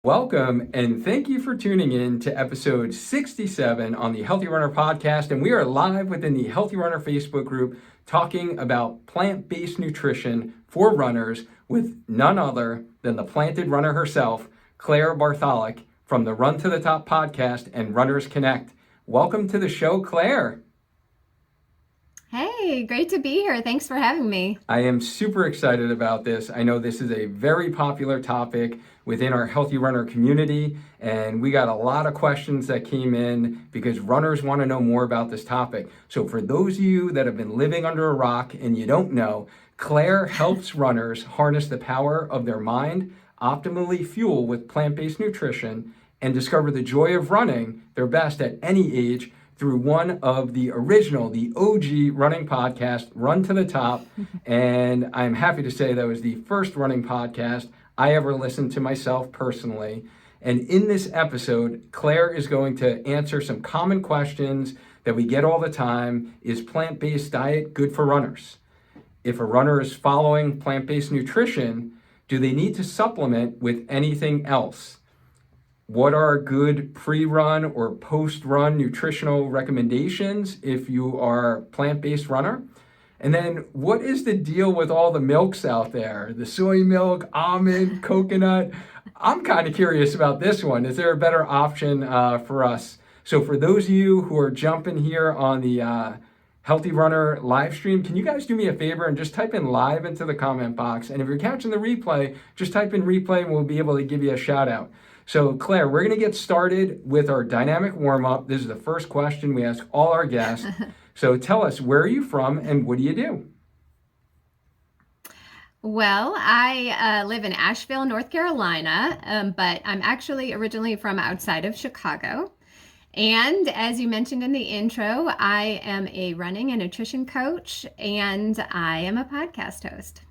Welcome, and thank you for tuning in to episode 67 on the Healthy Runner podcast. And we are live within the Healthy Runner Facebook group talking about plant-based nutrition for runners with none other than the planted runner herself, Claire Bartholic from the Run to the Top podcast and Runners Connect. Welcome to the show, Claire. Hey, great to be here. Thanks for having me. I am super excited about this. I know this is a very popular topic within our Healthy Runner community, and we got a lot of questions that came in because runners want to know more about this topic. So for those of you that have been living under a rock and you don't know, Claire helps runners harness the power of their mind, optimally fuel with plant-based nutrition, and discover the joy of running their best at any age through one of the original, the OG running podcast, Run to the Top. And I'm happy to say that was the first running podcast I ever listened to myself personally. And in this episode, Claire is going to answer some common questions that we get all the time. Is plant-based diet good for runners? If a runner is following plant-based nutrition, do they need to supplement with anything else? What are good pre-run or post-run nutritional recommendations if you are a plant-based runner? And then what is the deal with all the milks out there? The soy milk, almond, coconut. I'm kind of curious about this one. Is there a better option for us? So for those of you who are jumping here on the Healthy Runner live stream, can you guys do me a favor and just type in live into the comment box? And if you're catching the replay, just type in replay and we'll be able to give you a shout out. So Claire, we're going to get started with our dynamic warm-up. This is the first question we ask all our guests. So tell us, where are you from and what do you do? Well, I live in Asheville, North Carolina, but I'm actually originally from outside of Chicago. And as you mentioned in the intro, I am a running and nutrition coach, and I am a podcast host.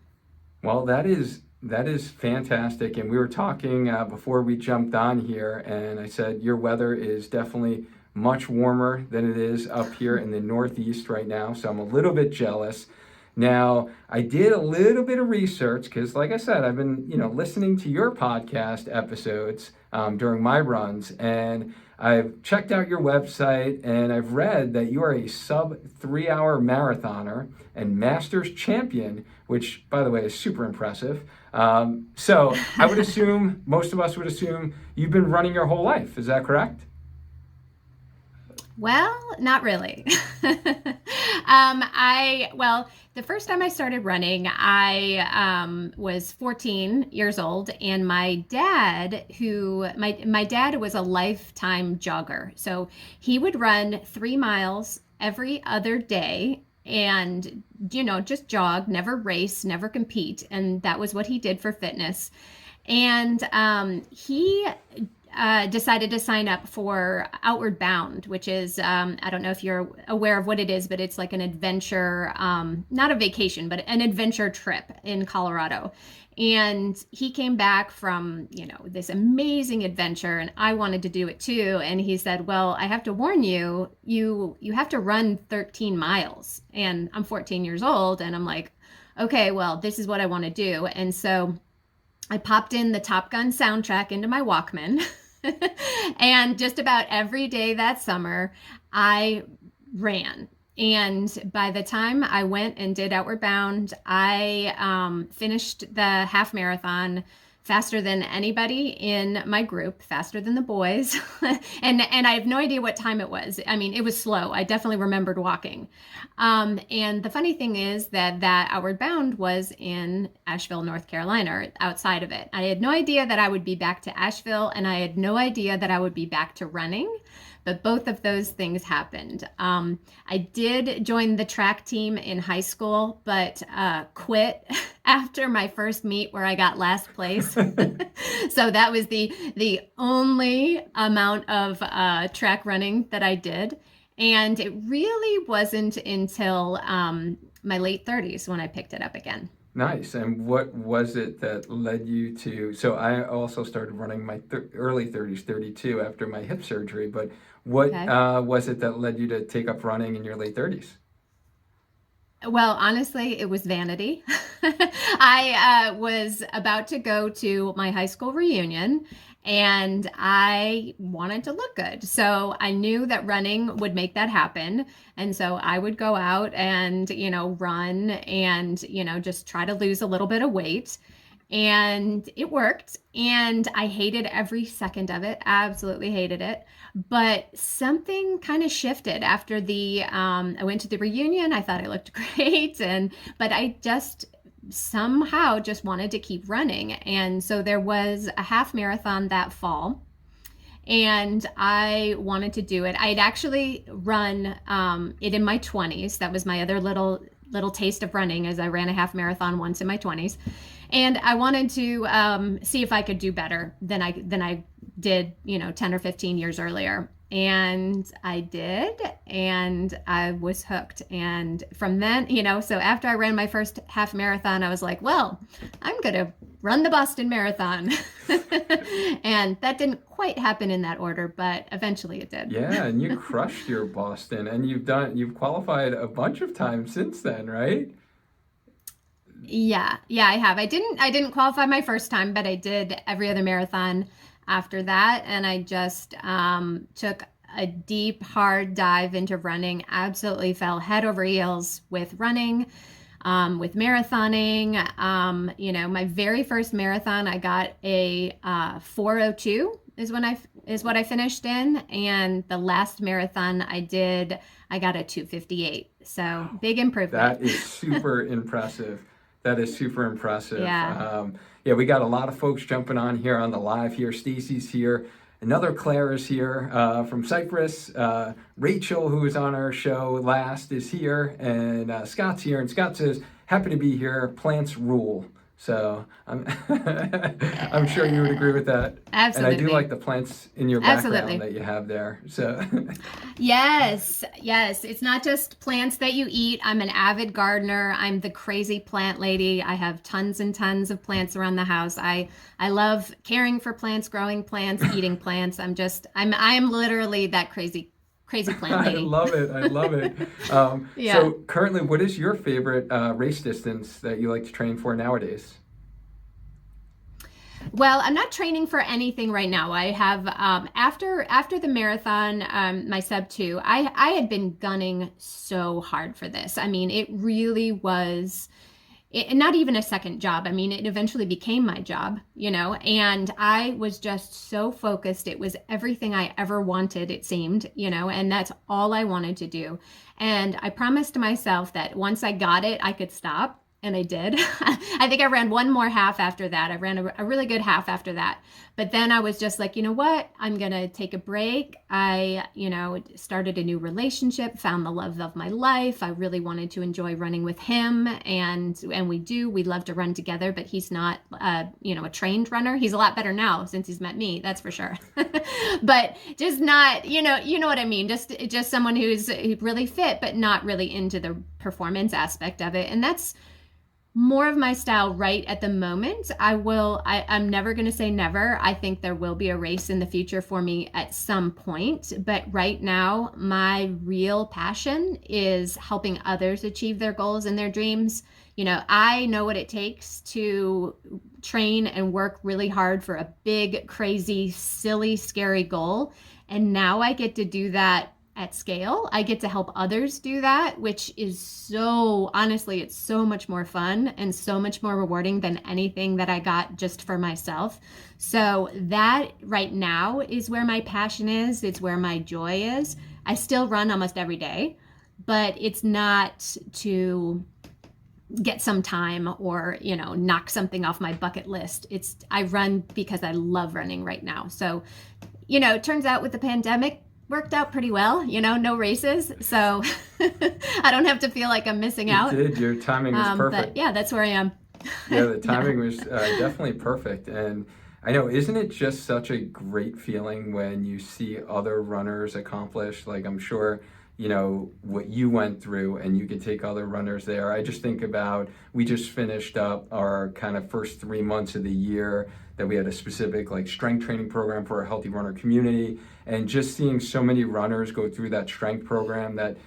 Well, that is fantastic. And we were talking before we jumped on here, and I said your weather is definitely much warmer than it is up here in the Northeast right now. So I'm a little bit jealous. Now, I did a little bit of research because, like I said, I've been, listening to your podcast episodes during my runs, and I've checked out your website, and I've read that you are a sub 3-hour marathoner and Masters champion, which, by the way, is super impressive. So I would assume, most of us would assume, you've been running your whole life. Is that correct? Well, not really. The first time I started running, I was 14 years old, and my dad, my dad was a lifetime jogger. So he would run 3 miles every other day and, just jog, never race, never compete. And that was what he did for fitness. And he decided to sign up for Outward Bound, which is, I don't know if you're aware of what it is, but it's like an adventure, not a vacation, but an adventure trip in Colorado. And he came back from, this amazing adventure, and I wanted to do it too. And he said, well, I have to warn you, you have to run 13 miles. And I'm 14 years old, and I'm like, okay, well, this is what I want to do. And so I popped in the Top Gun soundtrack into my Walkman. And just about every day that summer, I ran. And by the time I went and did Outward Bound, I finished the half marathon faster than anybody in my group, faster than the boys. and I have no idea what time it was. I mean, it was slow. I definitely remembered walking. And the funny thing is that Outward Bound was in Asheville, North Carolina, or outside of it. I had no idea that I would be back to Asheville, and I had no idea that I would be back to running. But both of those things happened. I did join the track team in high school, but quit after my first meet where I got last place. So that was the only amount of track running that I did. And it really wasn't until my late 30s when I picked it up again. Nice. And what was it that led you to, so I also started running my early 30s, 32 after my hip surgery, but what was it that led you to take up running in your late 30s? Well, honestly, it was vanity. I was about to go to my high school reunion, and I wanted to look good. So I knew that running would make that happen. And so I would go out and, run and, just try to lose a little bit of weight. And it worked. And I hated every second of it, absolutely hated it. But something kind of shifted after I went to the reunion. I thought I looked great. But I just somehow just wanted to keep running. And so there was a half marathon that fall, and I wanted to do it. I had actually run it in my 20s. That was my other little taste of running, as I ran a half marathon once in my 20s. And I wanted to see if I could do better than I did, 10 or 15 years earlier. And I did, and I was hooked. And from then, so after I ran my first half marathon, I was like, well, I'm going to run the Boston Marathon. And that didn't quite happen in that order, but eventually it did. Yeah, and you crushed your Boston, and you've qualified a bunch of times since then, right? Yeah, I have. I didn't qualify my first time, but I did every other marathon after that. And I just took a deep, hard dive into running, absolutely fell head over heels with running, with marathoning. My very first marathon, I got a 4:02 is what I finished in. And the last marathon I did, I got a 2:58. So big improvement. That is super impressive. That is super impressive. Yeah. We got a lot of folks jumping on here on the live here. Stacy's here. Another Claire is here from Cyprus. Rachel, who was on our show last, is here. And Scott's here. And Scott says, happy to be here. Plants rule. So I'm sure you would agree with that. Absolutely. And I do like the plants in your background Absolutely. that you have there. So Yes. It's not just plants that you eat. I'm an avid gardener. I'm the crazy plant lady. I have tons and tons of plants around the house. I love caring for plants, growing plants, eating plants. I'm literally that crazy plant lady. I love it. Yeah. So currently, what is your favorite race distance that you like to train for nowadays? Well, I'm not training for anything right now. I have after the marathon, my sub 2, I had been gunning so hard for this. I mean, it really was not even a second job. I mean, it eventually became my job, and I was just so focused. It was everything I ever wanted, it seemed, and that's all I wanted to do. And I promised myself that once I got it, I could stop. And I did. I think I ran one more half after that. I ran a really good half after that. But then I was just like, you know what? I'm going to take a break. I, started a new relationship, found the love of my life. I really wanted to enjoy running with him. And we love to run together, but he's not, a trained runner. He's a lot better now since he's met me. That's for sure. But just not, you know what I mean? Just someone who's really fit, but not really into the performance aspect of it. And that's more of my style right at the moment. I'm never going to say never. I think there will be a race in the future for me at some point. But right now, my real passion is helping others achieve their goals and their dreams. I know what it takes to train and work really hard for a big, crazy, silly, scary goal. And now I get to do that at scale. I get to help others do that, which is honestly, it's so much more fun and so much more rewarding than anything that I got just for myself. So that right now is where my passion is. It's where my joy is. I still run almost every day, but it's not to get some time or, knock something off my bucket list. I run because I love running right now. So, it turns out with the pandemic, worked out pretty well, no races, so I don't have to feel like I'm missing out. You did. Your timing was perfect. But yeah, that's where I am. Yeah, the timing was definitely perfect. And I know, isn't it just such a great feeling when you see other runners accomplish, like I'm sure, what you went through, and you can take other runners there. I just think about, we just finished up our kind of first 3 months of the year that we had a specific strength training program for a healthy runner community, and just seeing so many runners go through that strength program that,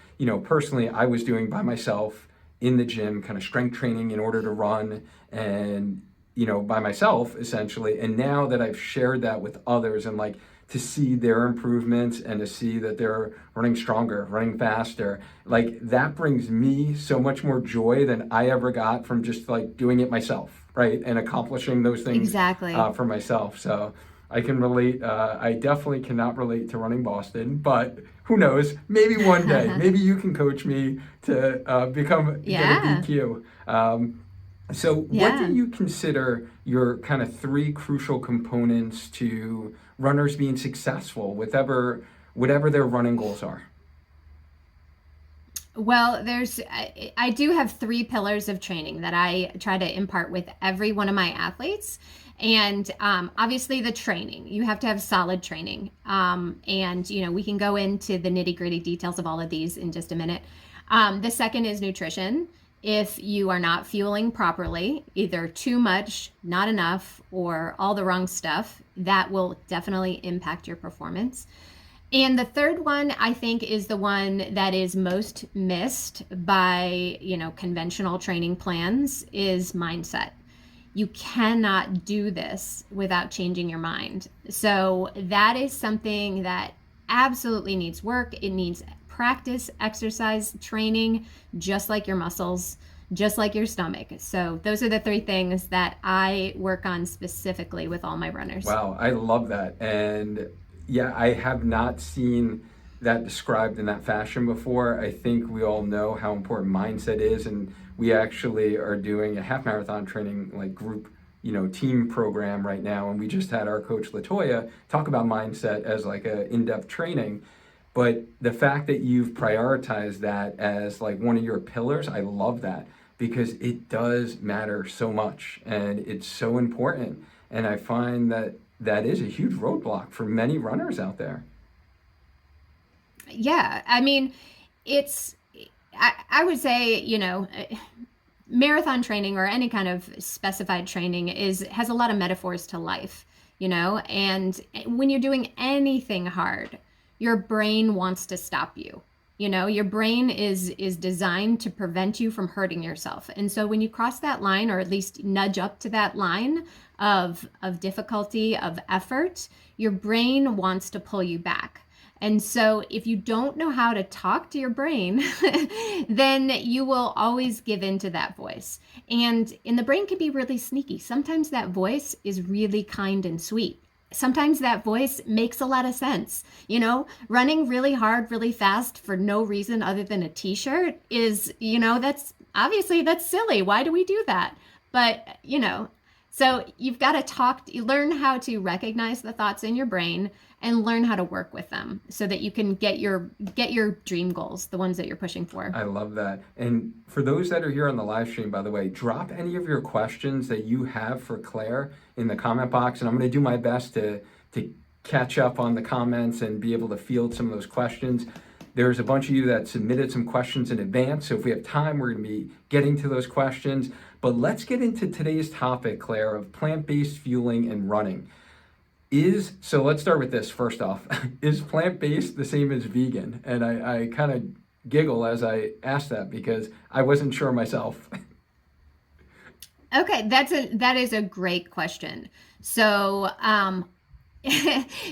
personally I was doing by myself in the gym, kind of strength training in order to run. And, by myself essentially. And now that I've shared that with others and like to see their improvements and to see that they're running stronger, running faster, like that brings me so much more joy than I ever got from just like doing it myself, right? And accomplishing those things Exactly. for myself. So I can relate. I definitely cannot relate to running Boston, but who knows? Maybe one day, maybe you can coach me to get a Yeah. DQ. So what do Yeah. you consider your kind of three crucial components to runners being successful, whatever their running goals are? Well, I do have three pillars of training that I try to impart with every one of my athletes. And obviously, the training, you have to have solid training. And, we can go into the nitty gritty details of all of these in just a minute. The second is nutrition. If you are not fueling properly, either too much, not enough, or all the wrong stuff, that will definitely impact your performance. And the third one, I think, is the one that is most missed by, conventional training plans is mindset. You cannot do this without changing your mind. So that is something that absolutely needs work. It needs practice, exercise, training, just like your muscles, just like your stomach. So those are the three things that I work on specifically with all my runners. Wow, I love that. And yeah, I have not seen that described in that fashion before. I think we all know how important mindset is, and we actually are doing a half marathon training like group, team program right now, and we just had our coach Latoya talk about mindset as like a in-depth training. But the fact that you've prioritized that as like one of your pillars, I love that because it does matter so much and it's so important. And I find that that is a huge roadblock for many runners out there. Yeah, I mean, it's I would say, marathon training or any kind of specified training has a lot of metaphors to life, and when you're doing anything hard, your brain wants to stop you. Your brain is designed to prevent you from hurting yourself. And so when you cross that line, or at least nudge up to that line of difficulty, of effort, your brain wants to pull you back. And so if you don't know how to talk to your brain, then you will always give in to that voice. And the brain can be really sneaky. Sometimes that voice is really kind and sweet. Sometimes that voice makes a lot of sense. Running really hard, really fast for no reason other than a t-shirt is, that's silly. Why do we do that? But, so you've got to learn how to recognize the thoughts in your brain and learn how to work with them so that you can get your dream goals, the ones that you're pushing for. I love that. And for those that are here on the live stream, by the way, drop any of your questions that you have for Claire in the comment box, and I'm going to do my best to catch up on the comments and be able to field some of those questions. There's a bunch of you that submitted some questions in advance, so if we have time, we're going to be getting to those questions. But let's get into today's topic, Claire, of plant-based fueling and running. So let's start with this first off. Is plant-based the same as vegan? And I kind of giggle as I ask that because I wasn't sure myself. Okay, that is a great question. So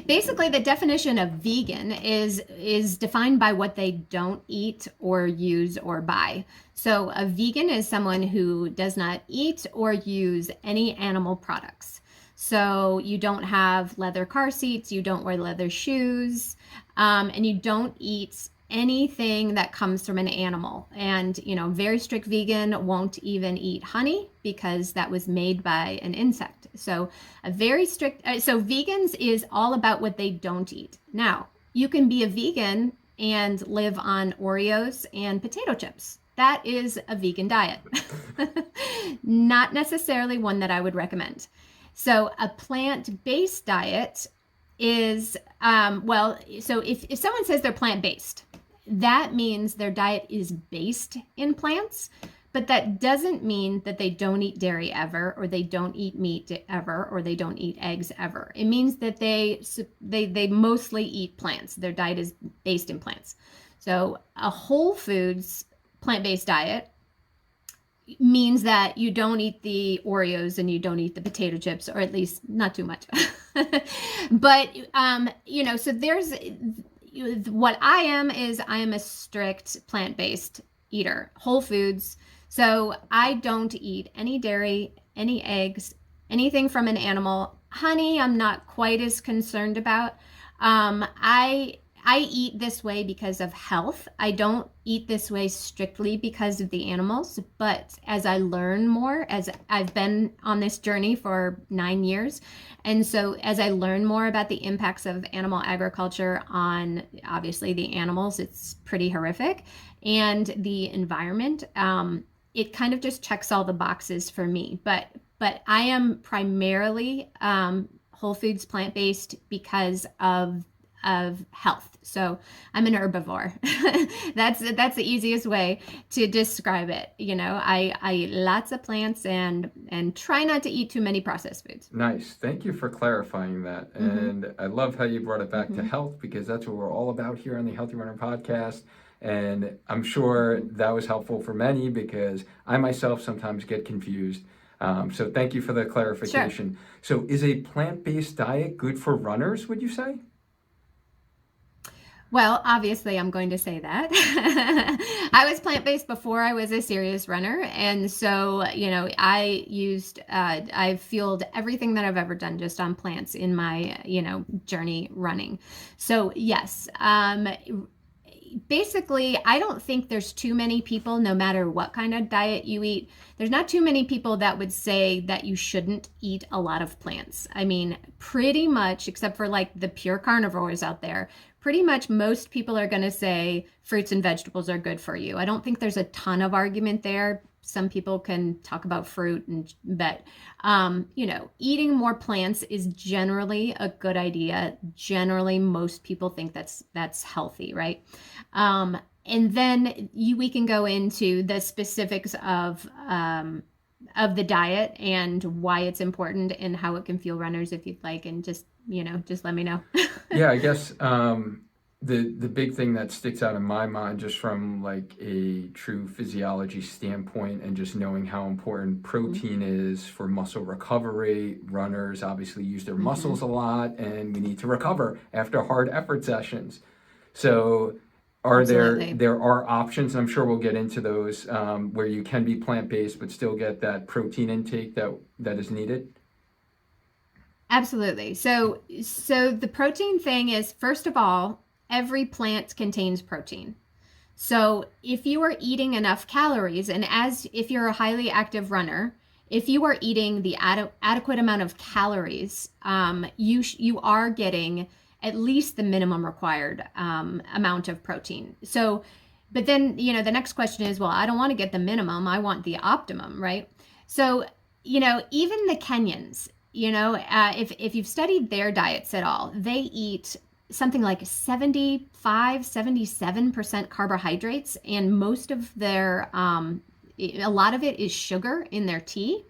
basically the definition of vegan is defined by what they don't eat or use or buy. So a vegan is someone who does not eat or use any animal products. So you don't have leather car seats, you don't wear leather shoes, and you don't eat anything that comes from an animal. And, very strict vegan won't even eat honey because that was made by an insect. So so vegans is all about what they don't eat. Now, you can be a vegan and live on Oreos and potato chips. That is a vegan diet. Not necessarily one that I would recommend. So a plant-based diet is, so if someone says they're plant-based, that means their diet is based in plants, but that doesn't mean that they don't eat dairy ever, or they don't eat meat ever, or they don't eat eggs ever. It means that they mostly eat plants. Their diet is based in plants. So a whole foods plant-based diet means that you don't eat the Oreos and you don't eat the potato chips, or at least not too much. But so there's what I am is I am a strict plant-based eater, whole foods. So I don't eat any dairy, any eggs, anything from an animal. Honey, I'm not quite as concerned about. I eat this way because of health. I don't eat this way strictly because of the animals, but as I learn more, as I've been on this journey for 9 years, and so as I learn more about the impacts of animal agriculture on obviously the animals, it's pretty horrific, and the environment, it kind of just checks all the boxes for me. But I am primarily whole foods plant-based because of health. So I'm an herbivore. That's the easiest way to describe it. I eat lots of plants and try not to eat too many processed foods. Nice. Thank you for clarifying that. And I love how you brought it back to health, because that's what we're all about here on the Healthy Runner podcast. And I'm sure that was helpful for many, because I myself sometimes get confused. So thank you for the clarification. Sure. So is a plant-based diet good for runners, would you say? Well, obviously, I'm going to say that. I was plant-based before I was a serious runner. And so, I've fueled everything that I've ever done just on plants in my, journey running. So, yes. Basically, I don't think there's too many people, no matter what kind of diet you eat, there's not too many people that would say that you shouldn't eat a lot of plants. I mean, pretty much, except for like the pure carnivores out there, pretty much most people are going to say fruits and vegetables are good for you. I don't think there's a ton of argument there. Some people can talk about fruit, but eating more plants is generally a good idea. Generally, most people think that's healthy, right? And then we can go into the specifics of the diet and why it's important and how it can fuel runners if you'd like, and just let me know. Yeah, I guess the big thing that sticks out in my mind, just from like a true physiology standpoint and just knowing how important protein is for muscle recovery. Runners obviously use their muscles a lot, and we need to recover after hard effort sessions. So there are options, and I'm sure we'll get into those, where you can be plant-based but still get that protein intake that is needed? Absolutely. So the protein thing is, first of all, every plant contains protein. So if you are eating enough calories, and if you're a highly active runner, if you are eating the adequate amount of calories, you are getting at least the minimum required amount of protein. So, but then, the next question is, well, I don't want to get the minimum. I want the optimum, right? So, even the Kenyans, if you've studied their diets at all, they eat something like 77% carbohydrates, and most of their, a lot of it is sugar in their tea,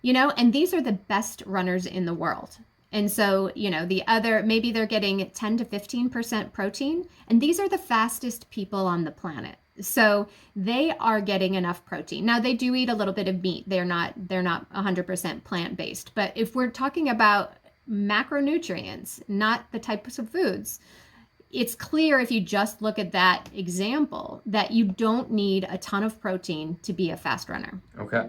and these are the best runners in the world. And so, the other, maybe they're getting 10 to 15% protein, and these are the fastest people on the planet. So they are getting enough protein. Now, they do eat a little bit of meat. They're not 100% plant-based. But if we're talking about macronutrients, not the types of foods, it's clear if you just look at that example that you don't need a ton of protein to be a fast runner. Okay.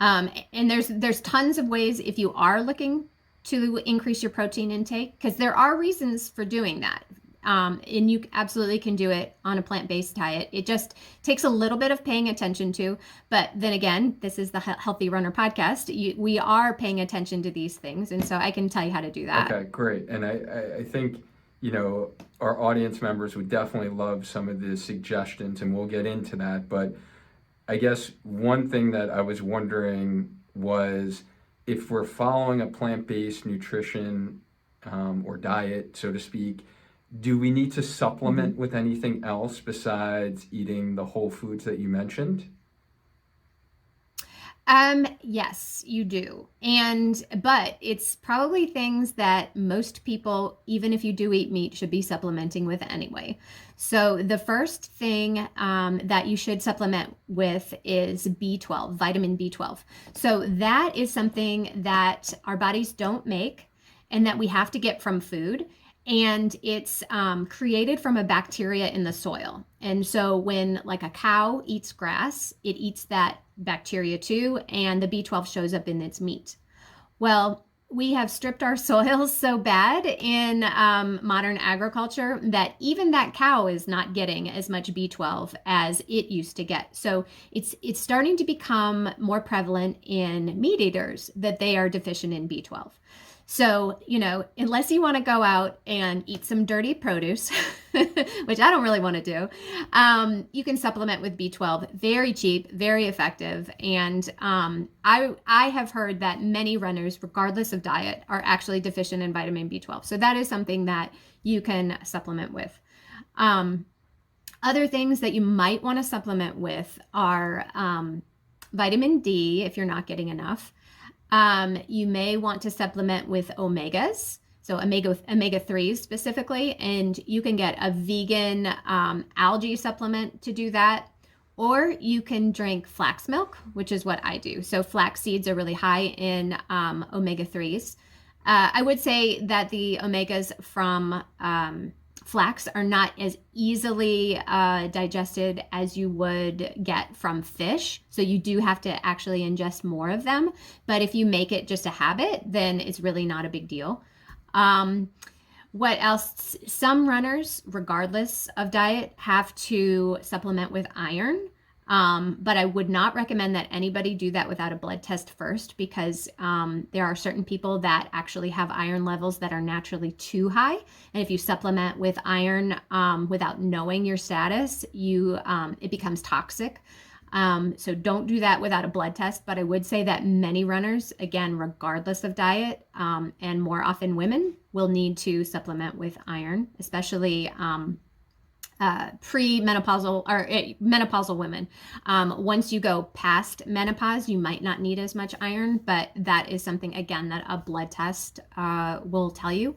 And there's tons of ways if you are looking to increase your protein intake, because there are reasons for doing that. And you absolutely can do it on a plant-based diet. It just takes a little bit of paying attention to. But then again, this is the Healthy Runner podcast. We are paying attention to these things. And so I can tell you how to do that. Okay, great. And I think, our audience members would definitely love some of the suggestions, and we'll get into that. But I guess one thing that I was wondering was, if we're following a plant-based nutrition or diet, so to speak, do we need to supplement with anything else besides eating the whole foods that you mentioned? Yes, you do. But it's probably things that most people, even if you do eat meat, should be supplementing with anyway. So the first thing that you should supplement with is B12, vitamin B12. So that is something that our bodies don't make and that we have to get from food. And it's created from a bacteria in the soil. And so when like a cow eats grass, it eats that bacteria too, and the B12 shows up in its meat. Well, we have stripped our soils so bad in modern agriculture that even that cow is not getting as much B12 as it used to get. So it's starting to become more prevalent in meat eaters that they are deficient in B12. So, unless you want to go out and eat some dirty produce, which I don't really want to do, you can supplement with B12. Very cheap, very effective. And I have heard that many runners, regardless of diet, are actually deficient in vitamin B12. So that is something that you can supplement with. Other things that you might want to supplement with are vitamin D if you're not getting enough. You may want to supplement with omegas, so omega 3s specifically, and you can get a vegan algae supplement to do that, or you can drink flax milk, which is what I do. So flax seeds are really high in omega 3s. I would say that the omegas from flax are not as easily digested as you would get from fish. So you do have to actually ingest more of them. But if you make it just a habit, then it's really not a big deal. What else? Some runners, regardless of diet, have to supplement with iron. But I would not recommend that anybody do that without a blood test first, because there are certain people that actually have iron levels that are naturally too high. And if you supplement with iron without knowing your status, it becomes toxic. So don't do that without a blood test. But I would say that many runners, again, regardless of diet, and more often women, will need to supplement with iron, especially pre-menopausal or menopausal women. Once you go past menopause, you might not need as much iron, but that is something, again, that a blood test will tell you.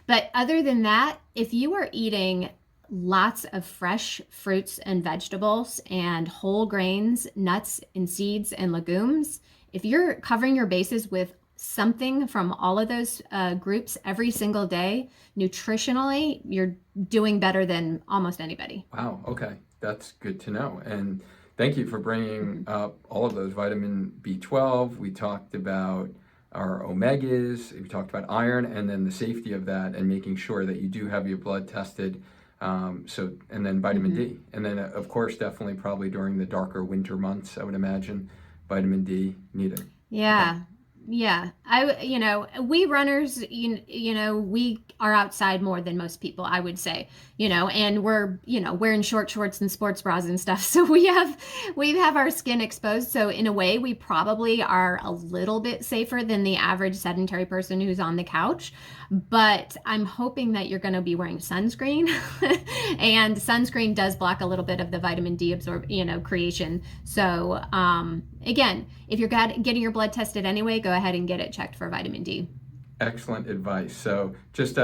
But other than that, if you are eating lots of fresh fruits and vegetables and whole grains, nuts and seeds and legumes, if you're covering your bases with something from all of those groups every single day, nutritionally, you're doing better than almost anybody. Wow. Okay. That's good to know. And thank you for bringing up all of those. Vitamin B12. We talked about our omegas. We talked about iron, and then the safety of that, and making sure that you do have your blood tested. And then vitamin D. And then, of course, definitely probably during the darker winter months, I would imagine, vitamin D needed. Yeah. Okay. Yeah, we runners, we are outside more than most people, I would say, and we're, wearing short shorts and sports bras and stuff. So we have our skin exposed. So in a way, we probably are a little bit safer than the average sedentary person who's on the couch. But I'm hoping that you're going to be wearing sunscreen, and sunscreen does block a little bit of the vitamin D creation. So again, if you're getting your blood tested anyway, go ahead and get it checked for vitamin D. Excellent advice. So just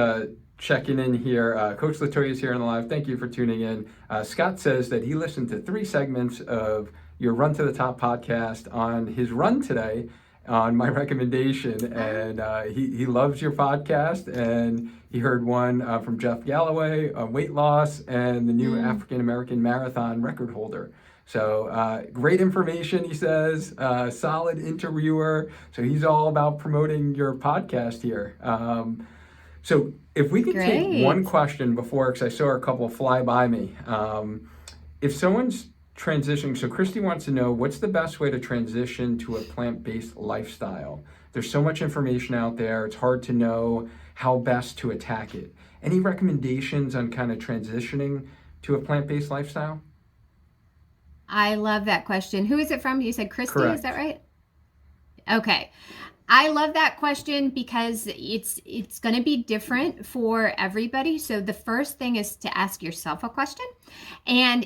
checking in here, Coach Latoya is here on the live. Thank you for tuning in. Scott says that he listened to 3 segments of your Run to the Top podcast on his run today on my recommendation, and he loves your podcast, and he heard one from Jeff Galloway on weight loss and the new African-American marathon record holder. So great information, he says, solid interviewer. So he's all about promoting your podcast here. So if we could take one question before, because I saw a couple fly by me. If someone's transitioning, so Christy wants to know, what's the best way to transition to a plant-based lifestyle? There's so much information out there. It's hard to know how best to attack it. Any recommendations on kind of transitioning to a plant-based lifestyle? I love that question. Who is it from? You said Christy, Correct. Is that right? Okay. I love that question because it's going to be different for everybody. So the first thing is to ask yourself a question. And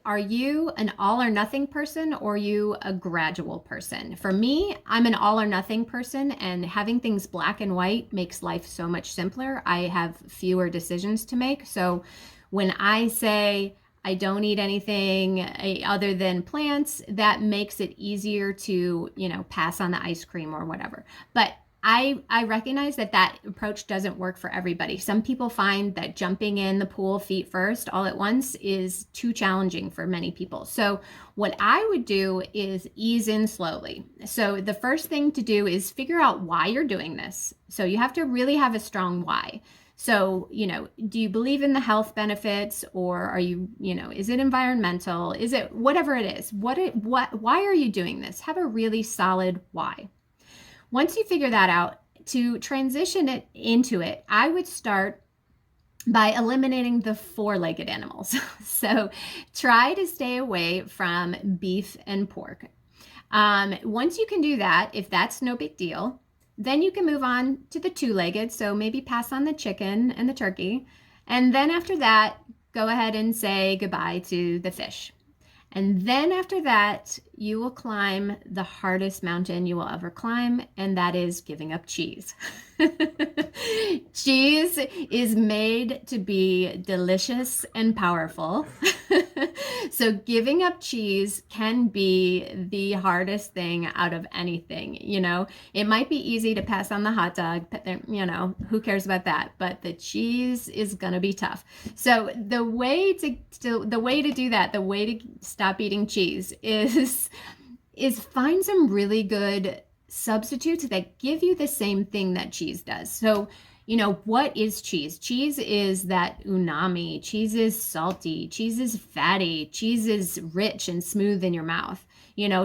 are you an all or nothing person, or are you a gradual person? For me, I'm an all or nothing person, and having things black and white makes life so much simpler. I have fewer decisions to make. So when I say I don't eat anything other than plants, that makes it easier to, pass on the ice cream or whatever. But I recognize that approach doesn't work for everybody. Some people find that jumping in the pool feet first all at once is too challenging for many people. So what I would do is ease in slowly. So the first thing to do is figure out why you're doing this. So you have to really have a strong why. So, do you believe in the health benefits, or are you, is it environmental? Is it whatever it is? Why are you doing this? Have a really solid why. Once you figure that out, to transition it into it, I would start by eliminating the four-legged animals. So try to stay away from beef and pork. Once you can do that, if that's no big deal, then you can move on to the two-legged. So maybe pass on the chicken and the turkey. And then after that, go ahead and say goodbye to the fish. And then after that, you will climb the hardest mountain you will ever climb, and that is giving up cheese. Cheese is made to be delicious and powerful. So giving up cheese can be the hardest thing out of anything. It might be easy to pass on the hot dog, who cares about that? But the cheese is gonna be tough. So the way to do that, the way to stop eating cheese is find some really good substitutes that give you the same thing that cheese does. So, what is cheese? Cheese is that umami. Cheese is salty. Cheese is fatty. Cheese is rich and smooth in your mouth.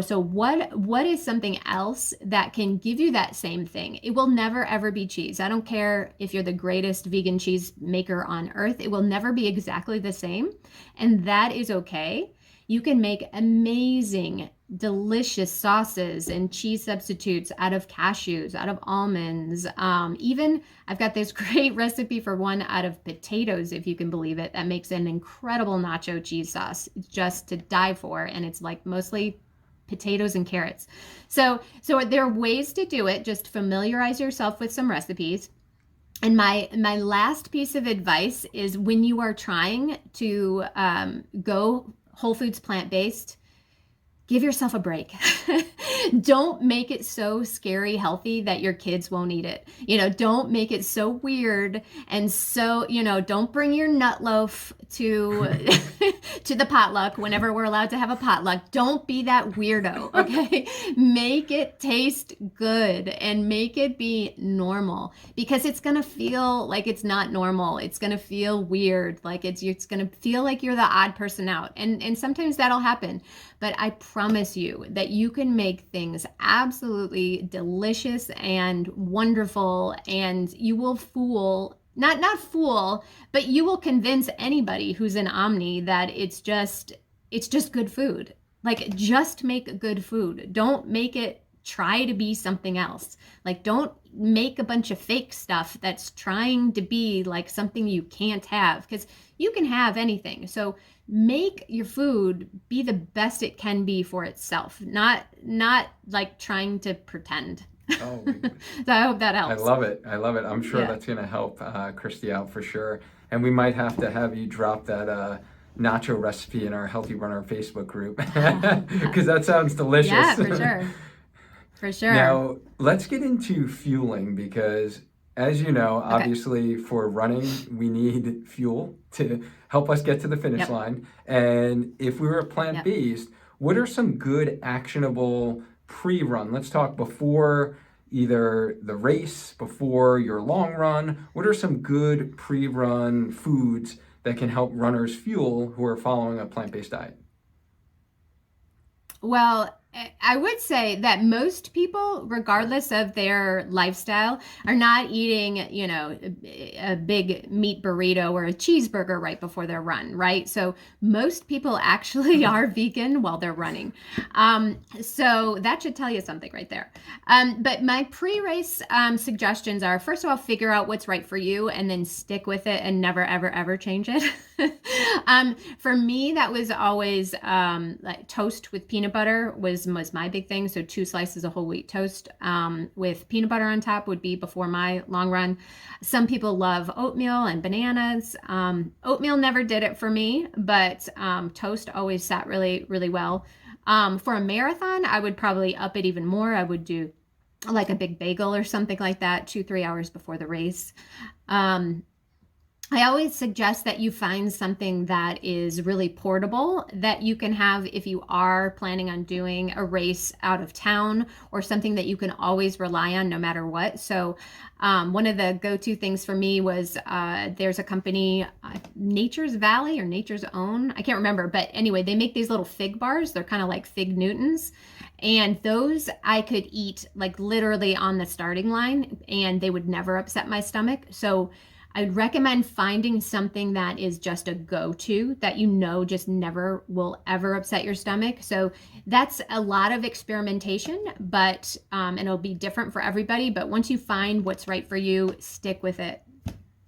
So what is something else that can give you that same thing? It will never ever be cheese. I don't care if you're the greatest vegan cheese maker on earth. It will never be exactly the same. And that is okay. You can make amazing, delicious sauces and cheese substitutes out of cashews, out of almonds. Even I've got this great recipe for one out of potatoes, if you can believe it, that makes an incredible nacho cheese sauce just to die for. And it's like mostly potatoes and carrots. So there are ways to do it. Just familiarize yourself with some recipes. And my last piece of advice is, when you are trying to go whole foods plant-based, give yourself a break. Don't make it so scary healthy that your kids won't eat it. Don't make it so weird. And so, don't bring your nut loaf to to the potluck whenever we're allowed to have a potluck. Don't be that weirdo, okay? Make it taste good and make it be normal, because it's going to feel like it's not normal. It's going to feel weird. Like it's going to feel like you're the odd person out. And sometimes that'll happen. But I promise you that you can make things absolutely delicious and wonderful, and you will not fool, but you will convince anybody who's an omni that it's just good food. Like, just make good food. Don't make it try to be something else. Like, don't make a bunch of fake stuff that's trying to be like something you can't have, because you can have anything. So make your food be the best it can be for itself, not like trying to pretend. Oh, So I hope that helps. I love it. I'm sure that's going to help Christy out for sure. And we might have to have you drop that nacho recipe in our Healthy Runner Facebook group, because that sounds delicious. Yeah, for sure. For sure. Now, let's get into fueling, because as you know, obviously for running, we need fuel to help us get to the finish line. And if we were plant-based, what are some good actionable pre-run? Let's talk before either the race, before your long run. What are some good pre-run foods that can help runners fuel who are following a plant-based diet? Well, I would say that most people, regardless of their lifestyle, are not eating, a big meat burrito or a cheeseburger right before their run, right? So most people actually are vegan while they're running. So that should tell you something right there. But my pre-race suggestions are, first of all, figure out what's right for you and then stick with it and never, ever, ever change it. For me, that was always like toast with peanut butter was my big thing. So 2 slices of whole wheat toast with peanut butter on top would be before my long run. Some people love oatmeal and bananas. Oatmeal never did it for me, but toast always sat really, really well. For a marathon, I would probably up it even more. I would do like a big bagel or something like that 2-3 hours before the race. I always suggest that you find something that is really portable that you can have if you are planning on doing a race out of town, or something that you can always rely on no matter what. So one of the go-to things for me was there's a company, Nature's Valley or Nature's Own, I can't remember, but anyway, they make these little fig bars. They're kind of like Fig Newtons. And those I could eat like literally on the starting line and they would never upset my stomach. So I'd recommend finding something that is just a go-to that just never will ever upset your stomach. So that's a lot of experimentation, but and it'll be different for everybody. But once you find what's right for you, stick with it.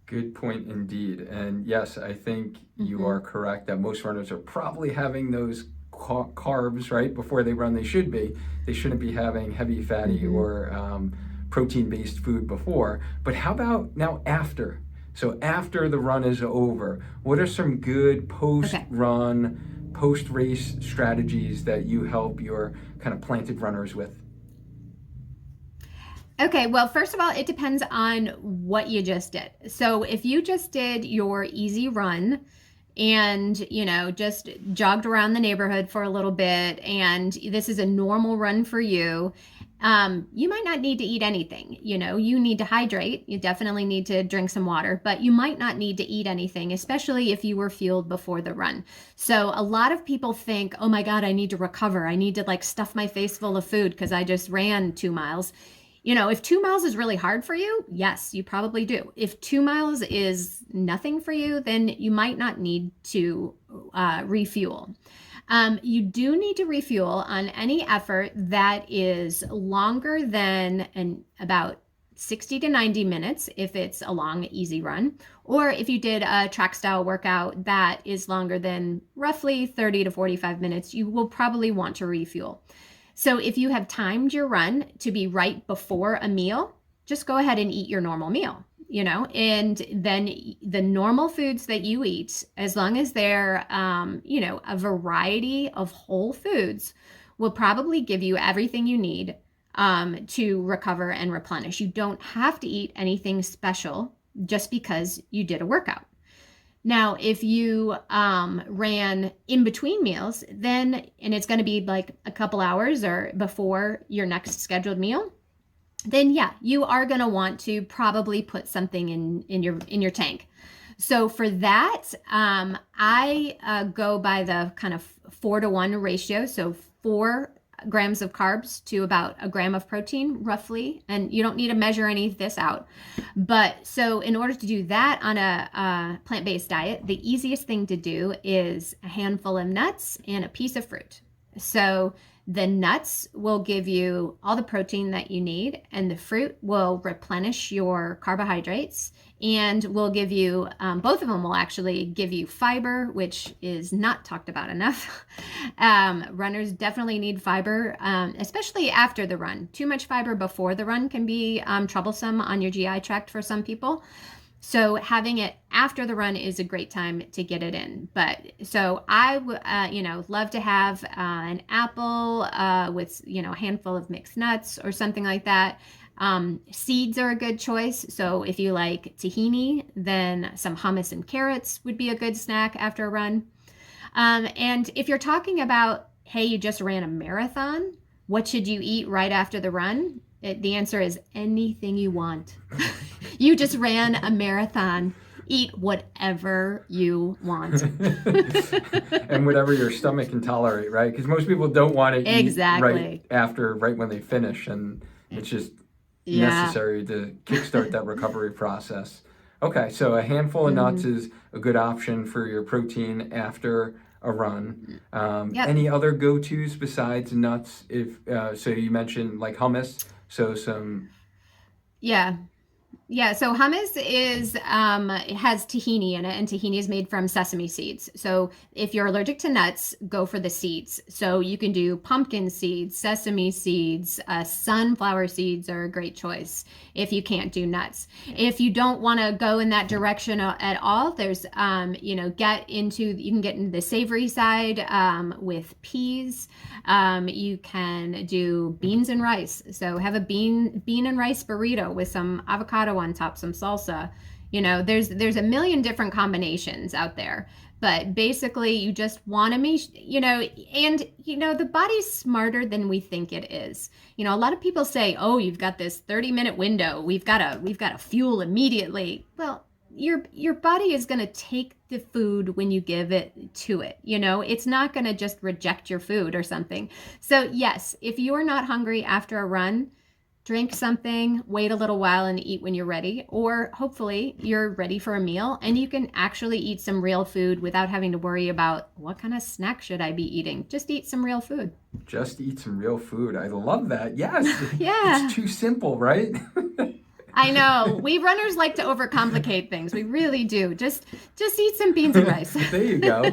Good point indeed. And yes, I think you are correct that most runners are probably having those carbs right before they run. They should be. They shouldn't be having heavy fatty or protein-based food before. But how about now after? So after the run is over, what are some good post-run, post-race strategies that you help your kind of planted runners with? Okay, well, first of all, it depends on what you just did. So if you just did your easy run and, just jogged around the neighborhood for a little bit, and this is a normal run for you, you might not need to eat anything. You need to hydrate. You definitely need to drink some water, but you might not need to eat anything, especially if you were fueled before the run. So a lot of people think, oh my God, I need to recover. I need to like stuff my face full of food because I just ran 2 miles. If 2 miles is really hard for you, yes, you probably do. If 2 miles is nothing for you, then you might not need to refuel. You do need to refuel on any effort that is longer than about 60 to 90 minutes if it's a long, easy run, or if you did a track style workout that is longer than roughly 30 to 45 minutes, you will probably want to refuel. So if you have timed your run to be right before a meal, just go ahead and eat your normal meal, and then the normal foods that you eat, as long as they're, a variety of whole foods, will probably give you everything you need to recover and replenish. You don't have to eat anything special just because you did a workout. Now, if you ran in between meals, and it's going to be like a couple hours or before your next scheduled meal, then yeah, you are going to want to probably put something in your tank. So for that, I go by the kind of 4-to-1 ratio. So 4 grams of carbs to about a gram of protein, roughly. And you don't need to measure any of this out. But so in order to do that on a plant-based diet, the easiest thing to do is a handful of nuts and a piece of fruit. So the nuts will give you all the protein that you need, and the fruit will replenish your carbohydrates and will give you, both of them will actually give you fiber, which is not talked about enough. Runners definitely need fiber, especially after the run. Too much fiber before the run can be troublesome on your GI tract for some people. So having it after the run is a great time to get it in. But so I love to have an apple with, a handful of mixed nuts or something like that. Seeds are a good choice. So if you like tahini, then some hummus and carrots would be a good snack after a run. And if you're talking about, hey, you just ran a marathon, what should you eat right after the run? The answer is anything you want. You just ran a marathon. Eat whatever you want. And whatever your stomach can tolerate, right? Because most people don't want to eat Exactly. right when they finish, and it's just Yeah. necessary to kickstart that recovery process. Okay, so a handful of nuts is a good option for your protein after a run. Yep. Any other go-tos besides nuts? If so, you mentioned like hummus. So some Yeah. Yeah, so hummus is it has tahini in it, and tahini is made from sesame seeds. So if you're allergic to nuts, go for the seeds. So you can do pumpkin seeds, sesame seeds, sunflower seeds are a great choice if you can't do nuts. If you don't want to go in that direction at all, there's you can get into the savory side with peas. You can do beans and rice. So have a bean and rice burrito with some avocado on top, some salsa. There's a million different combinations out there. But basically, you just want to make, the body's smarter than we think it is. A lot of people say, "Oh, you've got this 30-minute window. We've got to fuel immediately." Well, your body is going to take the food when you give it to it. It's not going to just reject your food or something. So yes, if you are not hungry after a run, drink something, wait a little while and eat when you're ready, or hopefully you're ready for a meal and you can actually eat some real food without having to worry about what kind of snack should I be eating. Just eat some real food. Just eat some real food. I love that. Yes. Yeah. It's too simple, right? I know. We runners like to overcomplicate things. We really do. Just eat some beans and rice. There you go.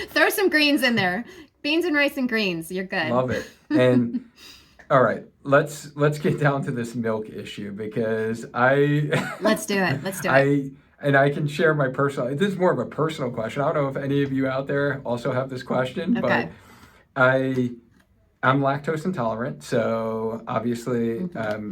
Throw some greens in there. Beans and rice and greens. You're good. Love it. And all right, let's get down to this milk issue because Let's do it. I can share my personal. This is more of a personal question. I don't know if any of you out there also have this question, Okay. but I'm lactose intolerant, so obviously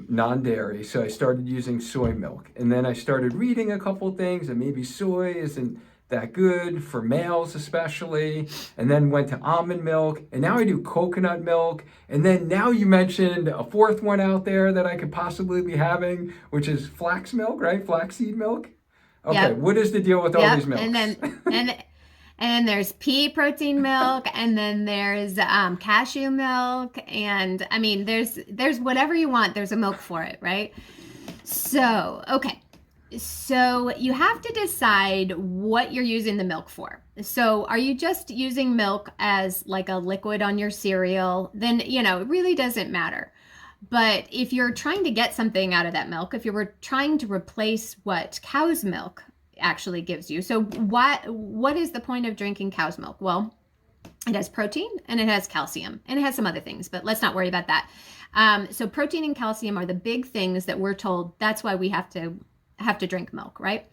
non-dairy. So I started using soy milk, and then I started reading a couple things, and maybe soy isn't that good for males especially, and then went to almond milk, and now I do coconut milk, and then now you mentioned a fourth one out there that I could possibly be having, which is flax milk, right? Flaxseed milk. Okay, Yep. What is the deal with all these milks? And then there's pea protein milk, and then there's cashew milk, and I mean there's whatever you want. There's a milk for it, right? So okay, so you have to decide what you're using the milk for. So are you just using milk as like a liquid on your cereal? Then it really doesn't matter. But if you're trying to get something out of that milk, if you were trying to replace what cow's milk actually gives you. So what is the point of drinking cow's milk? Well, it has protein and it has calcium and it has some other things, but let's not worry about that. So protein and calcium are the big things that we're told that's why we have to drink milk, right?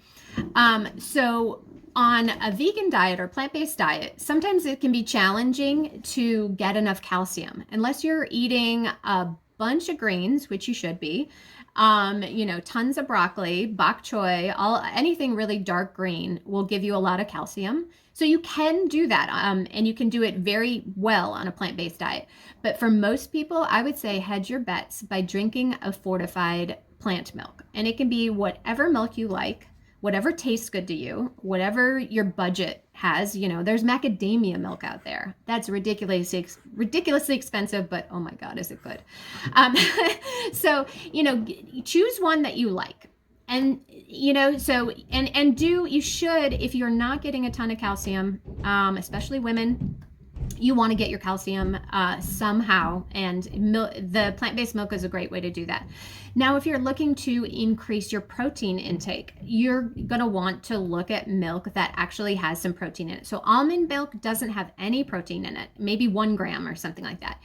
So on a vegan diet or plant-based diet, sometimes it can be challenging to get enough calcium unless you're eating a bunch of greens, which you should be. Tons of broccoli, bok choy, anything really dark green will give you a lot of calcium. So you can do that, and you can do it very well on a plant-based diet. But for most people, I would say hedge your bets by drinking a fortified plant milk. And it can be whatever milk you like, whatever tastes good to you, whatever your budget has. There's macadamia milk out there. That's ridiculously expensive, but oh my God, is it good? So, choose one that you like. And, you should, if you're not getting a ton of calcium, especially women, you want to get your calcium somehow, and the plant-based milk is a great way to do that. Now, if you're looking to increase your protein intake, you're going to want to look at milk that actually has some protein in it. So almond milk doesn't have any protein in it, maybe 1 gram or something like that.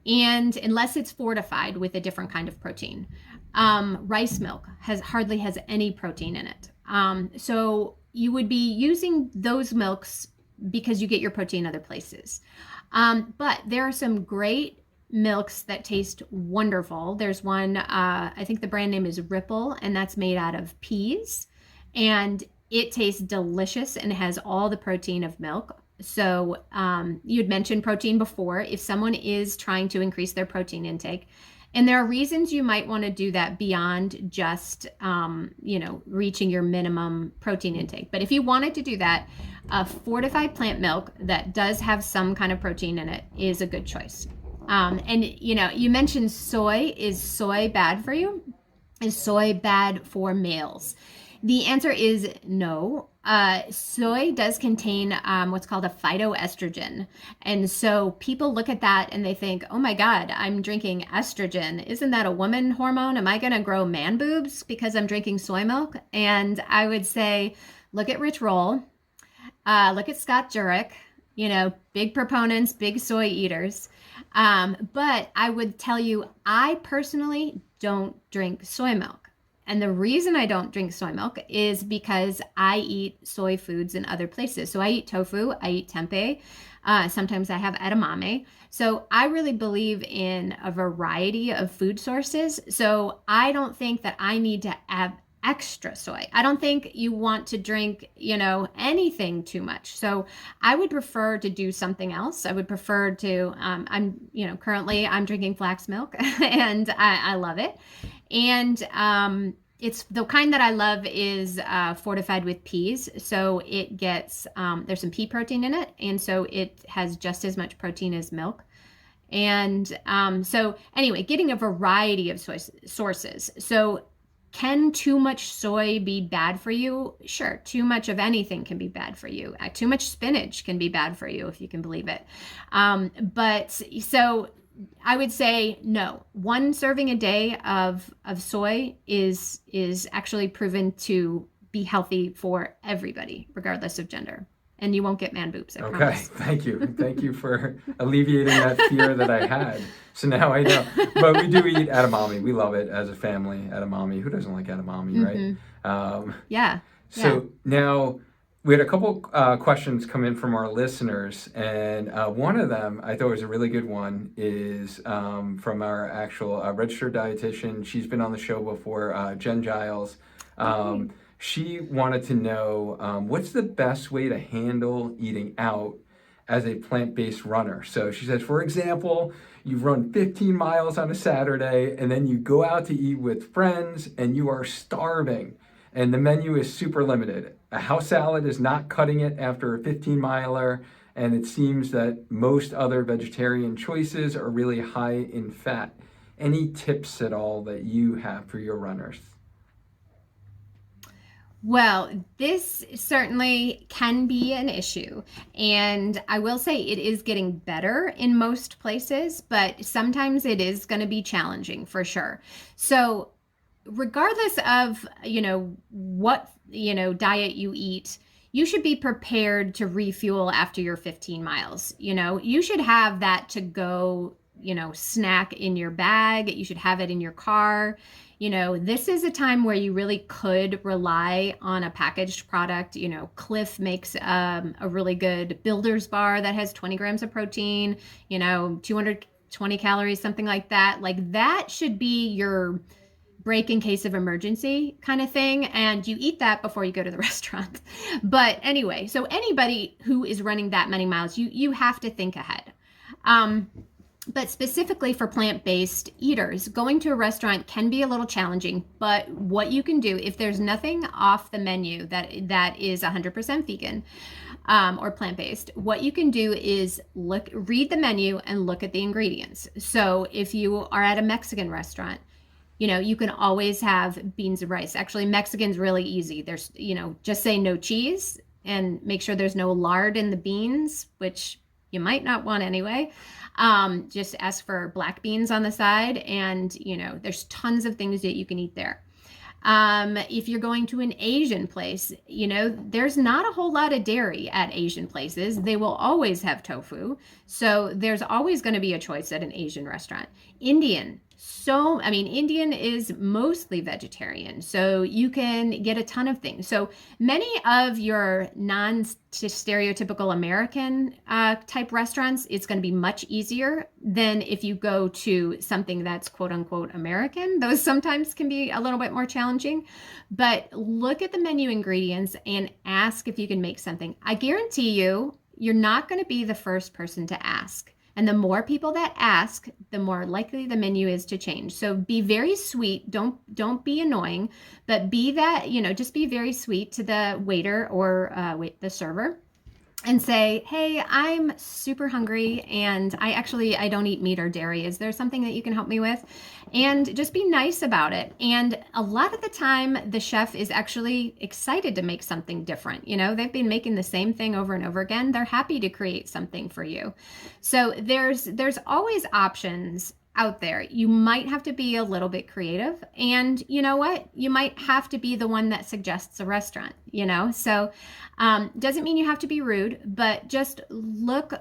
And unless it's fortified with a different kind of protein. Rice milk hardly has any protein in it. So you would be using those milks because you get your protein other places. But there are some great milks that taste wonderful. There's one, I think the brand name is Ripple, and that's made out of peas. And it tastes delicious and has all the protein of milk. So you'd mentioned protein before. If someone is trying to increase their protein intake, And there are reasons you might want to do that beyond just, reaching your minimum protein intake. But if you wanted to do that, a fortified plant milk that does have some kind of protein in it is a good choice. And you mentioned soy. Is soy bad for you? Is soy bad for males? The answer is no. Soy does contain what's called a phytoestrogen. And so people look at that and they think, oh my God, I'm drinking estrogen. Isn't that a woman hormone? Am I going to grow man boobs because I'm drinking soy milk? And I would say, look at Rich Roll, look at Scott Jurek, big proponents, big soy eaters. But I would tell you, I personally don't drink soy milk. And the reason I don't drink soy milk is because I eat soy foods in other places. So I eat tofu, I eat tempeh, sometimes I have edamame. So I really believe in a variety of food sources. So I don't think that I need to have extra soy. I don't think you want to drink, anything too much. So I would prefer to do something else. I would prefer to, currently I'm drinking flax milk and I love it. And it's the kind that I love is fortified with peas. So it gets, there's some pea protein in it. And so it has just as much protein as milk. And so anyway, getting a variety of sources. So can too much soy be bad for you? Sure. Too much of anything can be bad for you. Too much spinach can be bad for you, if you can believe it. But so I would say no. One serving a day of soy is actually proven to be healthy for everybody, regardless of gender. And you won't get man boobs, I promise. Thank you. Thank you for alleviating that fear that I had. So now I know. But we do eat edamame. We love it as a family, edamame. Who doesn't like edamame, right? Yeah. So now we had a couple questions come in from our listeners. And one of them, I thought was a really good one, is from our actual registered dietitian. She's been on the show before, Jen Giles. She wanted to know what's the best way to handle eating out as a plant-based runner. So she says, for example, you run 15 miles on a Saturday and then you go out to eat with friends and you are starving and the menu is super limited. A house salad is not cutting it after a 15-miler, and it seems that most other vegetarian choices are really high in fat. Any tips at all that you have for your runners? Well, this certainly can be an issue. And I will say it is getting better in most places, but sometimes it is going to be challenging for sure. So regardless of, what, diet you eat, you should be prepared to refuel after your 15 miles. You should have that to go, snack in your bag. You should have it in your car. This is a time where you really could rely on a packaged product. Cliff makes a really good Builder's bar that has 20 grams of protein, 220 calories, something like that. Like that should be your break in case of emergency kind of thing. And you eat that before you go to the restaurant. But anyway, so anybody who is running that many miles, you have to think ahead. But specifically for plant-based eaters, going to a restaurant can be a little challenging, but what you can do, if there's nothing off the menu that is 100% vegan or plant-based, what you can do is read the menu and look at the ingredients. So if you are at a Mexican restaurant, you can always have beans and rice. Actually, Mexican's really easy. There's, just say no cheese and make sure there's no lard in the beans, which you might not want anyway. Just ask for black beans on the side, and there's tons of things that you can eat there. If you're going to an Asian place, there's not a whole lot of dairy at Asian places. They will always have tofu. So there's always going to be a choice at an Asian restaurant. Indian is mostly vegetarian, so you can get a ton of things. So many of your non-stereotypical American type restaurants, it's going to be much easier than if you go to something that's quote unquote American. Those sometimes can be a little bit more challenging, but look at the menu ingredients and ask if you can make something. I guarantee you're not going to be the first person to ask. And the more people that ask, the more likely the menu is to change. So be very sweet. Don't be annoying, but be that, just be very sweet to the waiter or the server and say, hey, I'm super hungry and I don't eat meat or dairy. Is there something that you can help me with? And just be nice about it. And a lot of the time, the chef is actually excited to make something different. They've been making the same thing over and over again. They're happy to create something for you. So there's always options out there. You might have to be a little bit creative, and you know what? You might have to be the one that suggests a restaurant, So doesn't mean you have to be rude, but just look,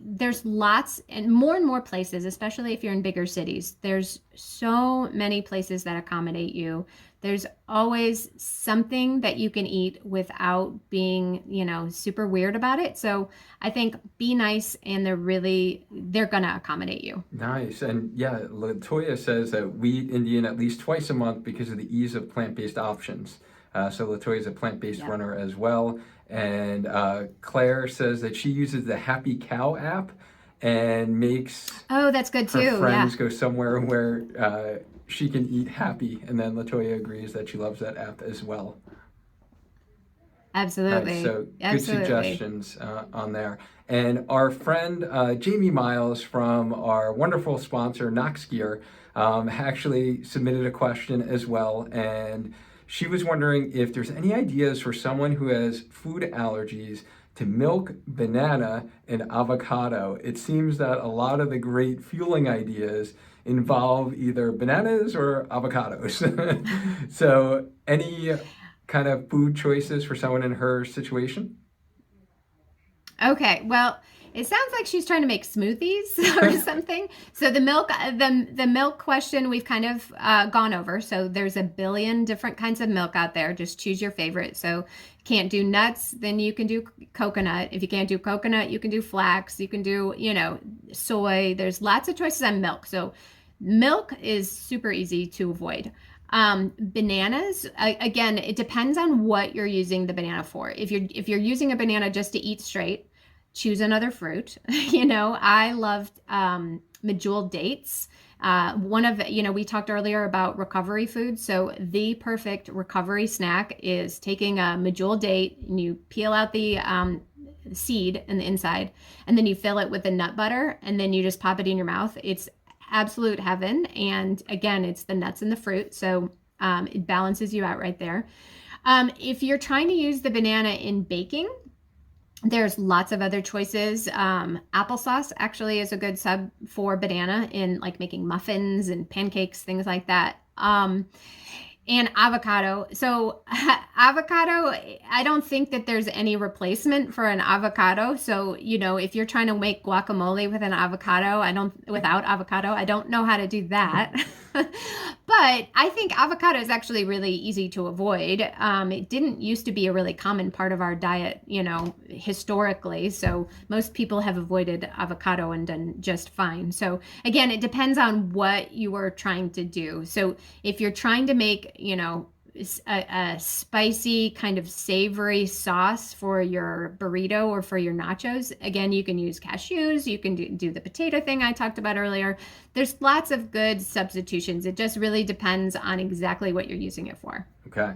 there's lots and more places, especially if you're in bigger cities. There's so many places that accommodate you. There's always something that you can eat without being, super weird about it. So I think be nice, and they're going to accommodate you. Nice. And yeah, Latoya says that we eat Indian at least twice a month because of the ease of plant-based options. So Latoya is a plant-based runner as well. And Claire says that she uses the Happy Cow app and makes that's good too. Her friends go somewhere where she can eat happy. And then Latoya agrees that she loves that app as well. Absolutely. Nice. So Absolutely. Good suggestions on there. And our friend Jamie Miles from our wonderful sponsor Knox Gear actually submitted a question as well, and she was wondering if there's any ideas for someone who has food allergies to milk, banana, and avocado. It seems that a lot of the great fueling ideas involve either bananas or avocados. So any kind of food choices for someone in her situation? Okay, well, it sounds like she's trying to make smoothies or something. So the milk question we've kind of gone over. So there's a billion different kinds of milk out there. Just choose your favorite. So if you can't do nuts, then you can do coconut. If you can't do coconut, you can do flax. You can do, soy. There's lots of choices on milk. So milk is super easy to avoid. Bananas, again, it depends on what you're using the banana for. If you're using a banana just to eat straight, choose another fruit. I loved medjool dates. We talked earlier about recovery food. So the perfect recovery snack is taking a medjool date and you peel out the seed in the inside, and then you fill it with the nut butter, and then you just pop it in your mouth. It's absolute heaven. And again, it's the nuts and the fruit. So it balances you out right there. If you're trying to use the banana in baking, there's lots of other choices. Applesauce actually is a good sub for banana in like making muffins and pancakes, things like that. And avocado. So avocado, I don't think that there's any replacement for an avocado. So, if you're trying to make guacamole with an avocado, without avocado, I don't know how to do that. But I think avocado is actually really easy to avoid. It didn't used to be a really common part of our diet, historically. So most people have avoided avocado and done just fine. So again, it depends on what you are trying to do. So if you're trying to make, a spicy kind of savory sauce for your burrito or for your nachos, again, you can use cashews. You can do the potato thing I talked about earlier. There's lots of good substitutions. It just really depends on exactly what you're using it for. Okay.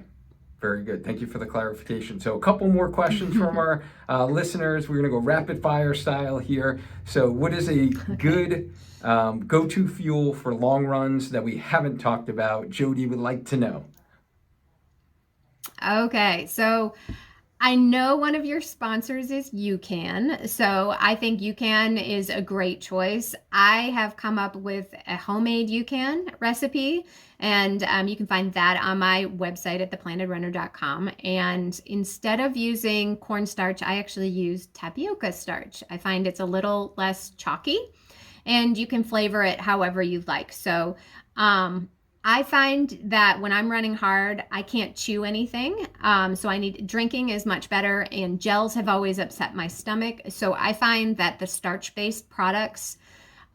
Very good. Thank you for the clarification. So a couple more questions from our listeners. We're going to go rapid fire style here. So what is a good go-to fuel for long runs that we haven't talked about? Jody would like to know. Okay, so I know one of your sponsors is UCAN, so I think UCAN is a great choice. I have come up with a homemade UCAN recipe, and you can find that on my website at theplantedrunner.com. And instead of using cornstarch, I actually use tapioca starch. I find it's a little less chalky, and you can flavor it however you like. So I find that when I'm running hard, I can't chew anything. So drinking is much better, and gels have always upset my stomach. So I find that the starch-based products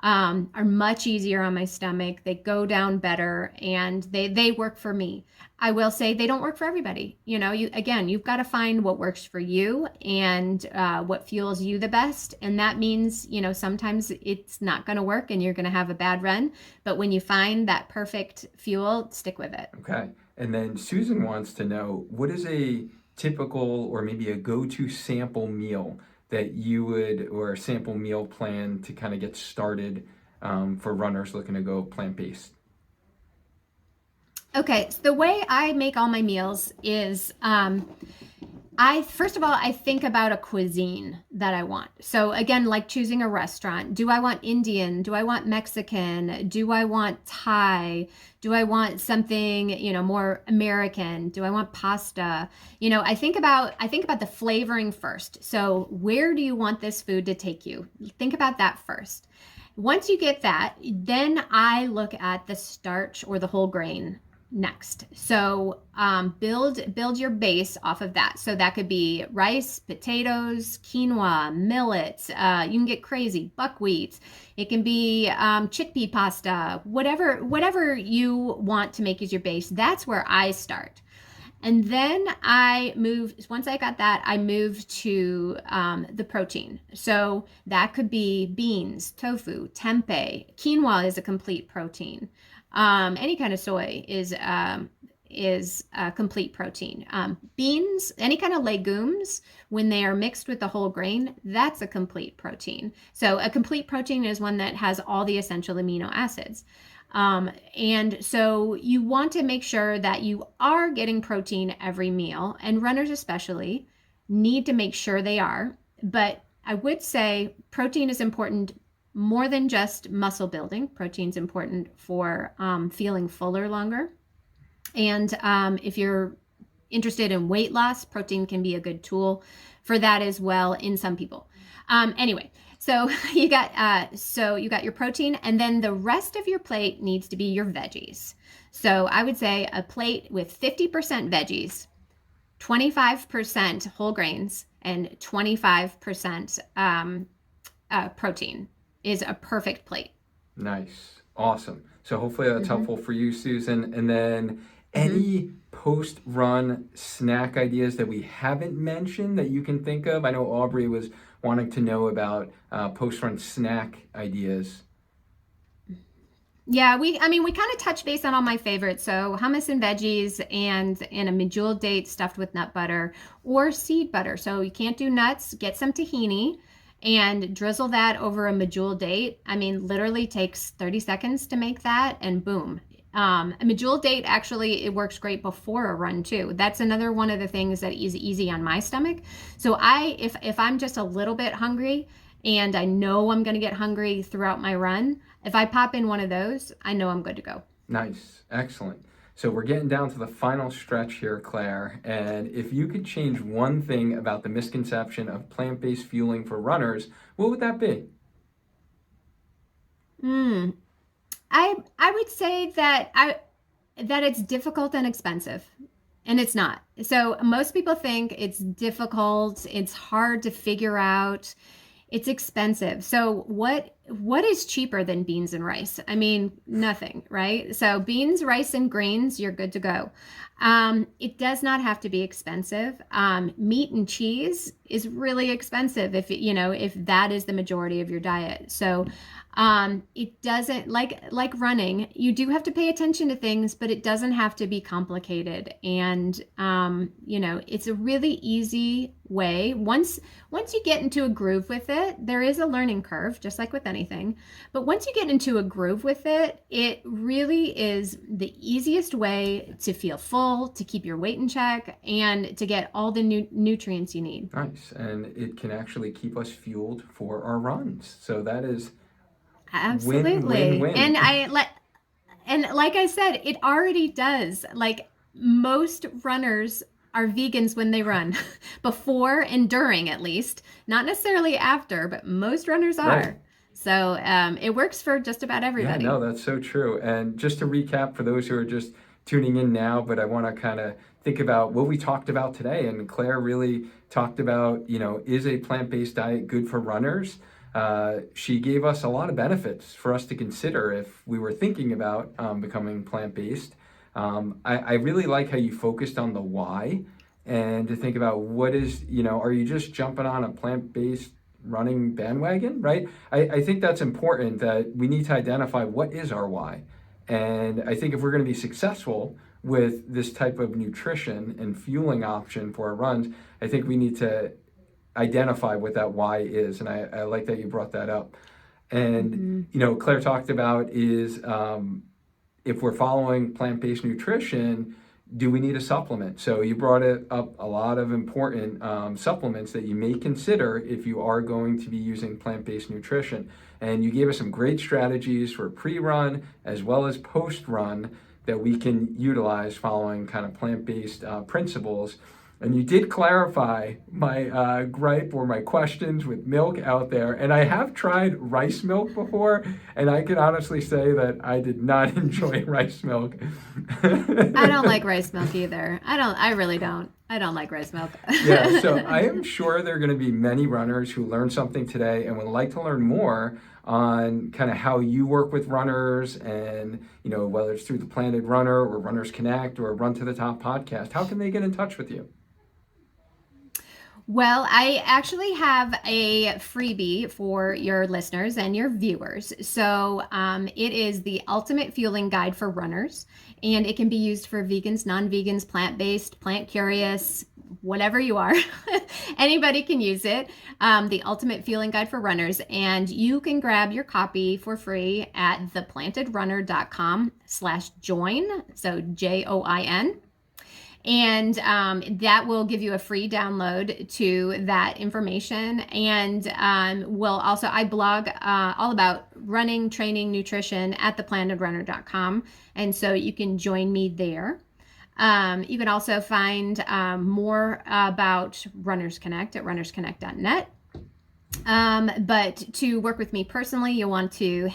are much easier on my stomach. They go down better, and they work for me. I will say they don't work for everybody. You've got to find what works for you and what fuels you the best. And that means, sometimes it's not going to work and you're going to have a bad run. But when you find that perfect fuel, stick with it. Okay. And then Susan wants to know, what is a typical or maybe a go-to sample meal that you would, or a sample meal plan to kind of get started for runners looking to go plant-based? Okay, so the way I make all my meals is first of all, I think about a cuisine that I want. So again, like choosing a restaurant. Do I want Indian? Do I want Mexican? Do I want Thai? Do I want something, more American? Do I want pasta? I think about the flavoring first. So where do you want this food to take you? Think about that first. Once you get that, then I look at the starch or the whole grain next. So build your base off of that. So that could be rice, potatoes, quinoa, millet. You can get crazy, buckwheat. It can be chickpea pasta, whatever you want to make as your base. That's where I start. And then once I got that, I moved to the protein. So that could be beans, tofu, tempeh. Quinoa is a complete protein. Any kind of soy is a complete protein. Beans, any kind of legumes, when they are mixed with the whole grain, that's a complete protein. So a complete protein is one that has all the essential amino acids. And so you want to make sure that you are getting protein every meal, and runners especially need to make sure they are. But I would say protein is important more than just muscle building. Protein's important for feeling fuller longer. And if you're interested in weight loss, protein can be a good tool for that as well in some people. Anyway, so you got your protein, and then the rest of your plate needs to be your veggies. So I would say a plate with 50% veggies, 25% whole grains, and 25% protein is a perfect plate. Nice. Awesome. So hopefully that's helpful for you, Susan. And then any post-run snack ideas that we haven't mentioned that you can think of? I know Aubrey was wanting to know about post-run snack ideas. Yeah, we kind of touched base on all my favorites. So hummus and veggies and a medjool date stuffed with nut butter or seed butter. So you can't do nuts, get some tahini and drizzle that over a medjool date. Literally takes 30 seconds to make that, and boom. A medjool date, actually, it works great before a run too. That's another one of the things that is easy on my stomach. So if I'm just a little bit hungry and I know I'm going to get hungry throughout my run, if I pop in one of those, I know I'm good to go. Nice. Excellent. So we're getting down to the final stretch here, Claire. And if you could change one thing about the misconception of plant-based fueling for runners, what would that be? I would say that it's difficult and expensive, and it's not. So most people think it's difficult, it's hard to figure out, it's expensive. So what is cheaper than beans and rice? Nothing, right? So beans, rice, and grains, you're good to go. It does not have to be expensive. Meat and cheese is really expensive if that is the majority of your diet. So it doesn't, like running, you do have to pay attention to things, but it doesn't have to be complicated. And it's a really easy way. Once you get into a groove with it, there is a learning curve, just like with anything. But once you get into a groove with it, it really is the easiest way to feel full, to keep your weight in check, and to get all the nutrients you need. Nice. And it can actually keep us fueled for our runs. So that is absolutely win. And like I said, it already does. Like, most runners are vegans when they run, before and during, at least, not necessarily after, but most runners are. Right. So it works for just about everybody. Yeah, no, that's so true. And just to recap for those who are just tuning in now, but I want to kind of think about what we talked about today. And Claire really talked about, is a plant-based diet good for runners? she gave us a lot of benefits for us to consider if we were thinking about becoming plant-based. I really like how you focused on the why and to think about what is, are you just jumping on a plant-based running bandwagon, right? I think that's important, that we need to identify what is our why. And I think if we're going to be successful with this type of nutrition and fueling option for our runs, I think we need to identify what that why is. And I like that you brought that up. And, Claire talked about is if we're following plant-based nutrition, do we need a supplement? So you brought it up a lot of important supplements that you may consider if you are going to be using plant-based nutrition. And you gave us some great strategies for pre-run as well as post-run that we can utilize following kind of plant-based principles. And you did clarify my gripe or my questions with milk out there. And I have tried rice milk before, and I can honestly say that I did not enjoy rice milk. I don't like rice milk either. I really don't. I don't like rice milk. Yeah, so I am sure there are going to be many runners who learned something today and would like to learn more on kind of how you work with runners and, whether it's through the Planted Runner or Runners Connect or Run to the Top podcast. How can they get in touch with you? Well, I actually have a freebie for your listeners and your viewers. So it is the ultimate fueling guide for runners, and it can be used for vegans, non-vegans, plant-based, plant-curious, whatever you are. Anybody can use it. The ultimate fueling guide for runners, and you can grab your copy for free at theplantedrunner.com/join. So JOIN. And that will give you a free download to that information. And I blog all about running, training, nutrition at theplantedrunner.com. And so you can join me there. You can also find more about Runners Connect at runnersconnect.net. But to work with me personally, you'll want to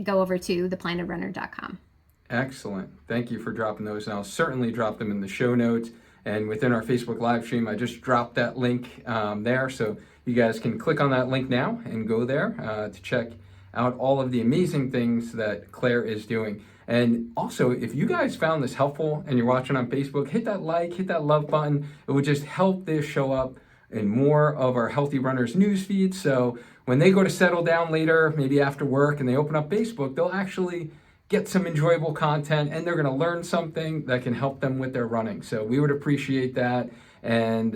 go over to theplantedrunner.com. Excellent. Thank you for dropping those. And I'll certainly drop them in the show notes. And within our Facebook live stream, I just dropped that link there. So you guys can click on that link now and go there to check out all of the amazing things that Claire is doing. And also, if you guys found this helpful and you're watching on Facebook, hit that like, hit that love button. It would just help this show up in more of our Healthy Runners news feed. So when they go to settle down later, maybe after work, and they open up Facebook, they'll actually get some enjoyable content, and they're going to learn something that can help them with their running. So we would appreciate that. And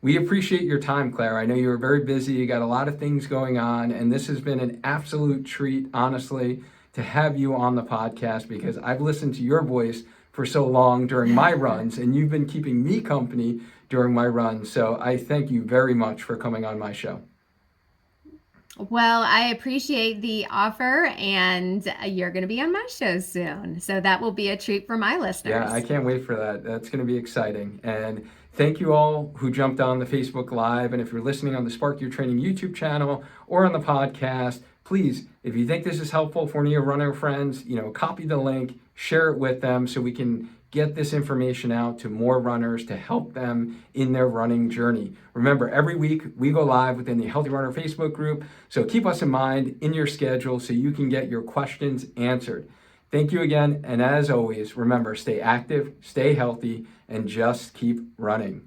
we appreciate your time, Claire. I know you were very busy. You got a lot of things going on, and this has been an absolute treat, honestly, to have you on the podcast, because I've listened to your voice for so long during my runs, and you've been keeping me company during my runs. So I thank you very much for coming on my show. Well, I appreciate the offer, and you're going to be on my show soon. So that will be a treat for my listeners. Yeah, I can't wait for that. That's going to be exciting. And thank you all who jumped on the Facebook Live. And if you're listening on the Spark Your Training YouTube channel or on the podcast, please, if you think this is helpful for one of your runner friends, copy the link, share it with them so we can get this information out to more runners to help them in their running journey. Remember, every week we go live within the Healthy Runner Facebook group, so keep us in mind in your schedule so you can get your questions answered. Thank you again, and as always, remember, stay active, stay healthy, and just keep running.